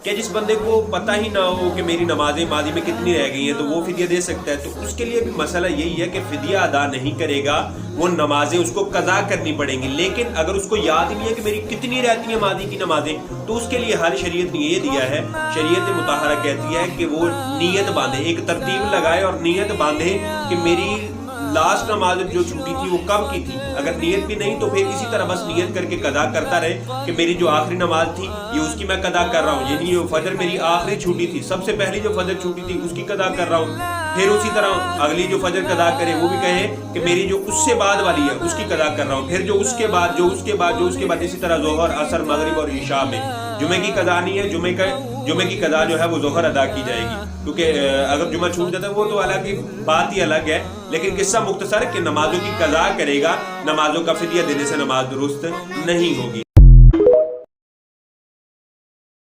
क्या जिस बंदे को पता ही ना हो कि मेरी नमाजें मादी में कितनी रह गई हैं तो वो फिदिया दे सकता है? तो उसके लिए भी मसला यही है कि फिदिया अदा नहीं करेगा, वो नमाजें उसको कज़ा करनी पड़ेंगी। लेकिन अगर उसको याद ही नहीं है कि मेरी कितनी रहती हैं मादी की नमाजें, तो उसके लिए हर शरीयत ने ये दिया है, शरीयत मुताहरा कहती है कि वो नीयत बांधे, एक तरतीब लगाए और नीयत बांधे कि मेरी लास्ट नमाज जो छूटी थी वो कब की थी। अगर नीयत भी नहीं तो फिर इसी तरह बस नीयत करके कदा करता रहे कि मेरी जो आखिरी नमाज थी ये उसकी मैं कदा कर रहा हूँ, यानी जो फजर मेरी आखिरी छूटी थी, सबसे पहली जो फजर छूटी थी उसकी कदा कर रहा हूँ। फिर उसी तरह अगली जो फजर कदा करे वो भी कहे कि मेरी जो उससे बाद वाली है उसकी कदा कर रहा हूँ। फिर जो उसके बाद जो उसके बाद जो उसके बाद, इसी तरह जोहर, असर, मगरिब और ईशा में जुमे की कदा नहीं है, जुमे की कदा जो है वो जोहर अदा की जाएगी, क्योंकि अगर जुमा छूट जाता है वो तो हालांकि बात ही अलग है। लेकिन किस्सा मुख्तसर कि नमाजों की कदा करेगा, नमाजों का फिदिया देने से नमाज दुरुस्त नहीं होगी।